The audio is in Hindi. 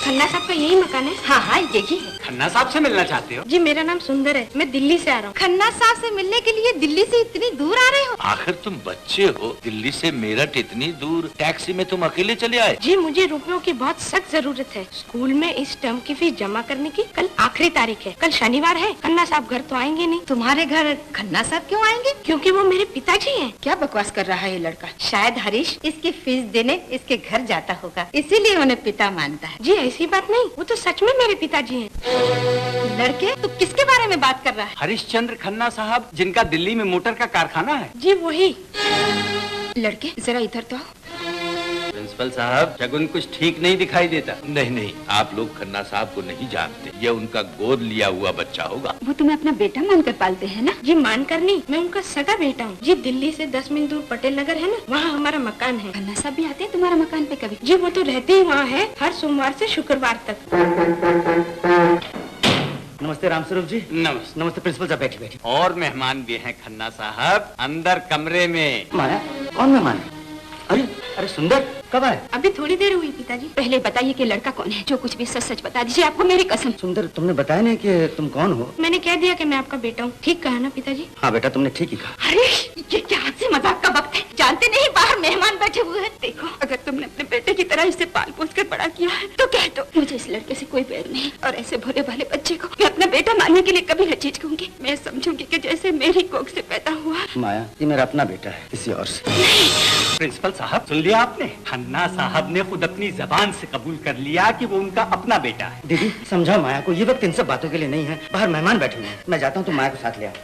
खन्ना साहब का यही मकान है? हाँ हाँ यही है। खन्ना साहब से मिलना चाहते हो? जी मेरा नाम सुंदर है, मैं दिल्ली से आ रहा हूँ। खन्ना साहब से मिलने के लिए दिल्ली से इतनी दूर आ रहे हो? आखिर तुम बच्चे हो, दिल्ली से मेरठ इतनी दूर टैक्सी में तुम अकेले चले आए? जी मुझे रुपयों की बहुत सख्त जरूरत है। स्कूल में इस टर्म की फीस जमा करने की कल आखिरी तारीख है। कल शनिवार है, खन्ना साहब घर तो आएंगे नहीं। तुम्हारे घर खन्ना साहब क्यों आएंगे? क्योंकि वो मेरे पिताजी हैं। क्या बकवास कर रहा है ये लड़का? शायद हरीश इसकी फीस देने इसके घर जाता होगा, इसीलिए उन्हें पिता मानता है। जी ऐसी बात नहीं, वो तो सच में मेरे पिताजी हैं। लड़के तू किसके बारे में बात कर रहा है? हरिश्चंद्र खन्ना साहब, जिनका दिल्ली में मोटर का कारखाना है। जी वही। लड़के जरा इधर तो आओ। प्रिंसिपल साहब, शगुन कुछ ठीक नहीं दिखाई देता। नहीं नहीं, आप लोग खन्ना साहब को नहीं जानते, ये उनका गोद लिया हुआ बच्चा होगा। वो तुम्हें अपना बेटा मानकर पालते हैं ना? जी मानकर नहीं, मैं उनका सगा बेटा हूँ। जी दिल्ली से 10 मील दूर पटेल नगर है ना, वहाँ हमारा मकान है। खन्ना साहब भी आते हैं तुम्हारे मकान पे कभी? जी वो तो रहते ही वहाँ है, हर सोमवार से शुक्रवार तक। नमस्ते रामस्वरूप जी। नमस्ते। नमस्ते प्रिंसिपल साहब, बैठिए बैठिए। और मेहमान भी हैं खन्ना साहब, अंदर कमरे में। माया, कौन मेहमान है? अरे अरे सुंदर, कब आए? अभी थोड़ी देर हुई पिताजी। पहले बताइए कि लड़का कौन है? जो कुछ भी सच सच बता दीजिए, आपको मेरी कसम। सुंदर, तुमने बताया नहीं कि तुम कौन हो? मैंने कह दिया कि मैं आपका बेटा हूँ। ठीक कहा ना पिताजी? हाँ बेटा, तुमने ठीक ही कहा। अरे ये क्या हंसी मजाक का वक्त है? जानते नहीं बाहर मेहमान बैठे हुए हैं। देखो अगर तुमने अपने बेटे की तरह इसे पाल पोस कर बड़ा किया है तो कह दो। मुझे इस लड़के से कोई बैर नहीं, और ऐसे भोले भाले बच्चे को मैं अपना बेटा मानने के लिए कभी न झिझकूंगी। मैं समझूंगी कि जैसे मेरी कोख से पैदा हुआ। माया, ये मेरा अपना बेटा है, किसी और से। प्रिंसिपल साहब, सुन लिया आपने? खन्ना साहब ने खुद अपनी जबान से कबूल कर लिया कि वो उनका अपना बेटा है। दीदी समझाओ माया को, ये वक्त इन सब बातों के लिए नहीं है। बाहर मेहमान बैठे हुए हैं, मैं जाता हूँ, तुम माया को साथ ले आओ।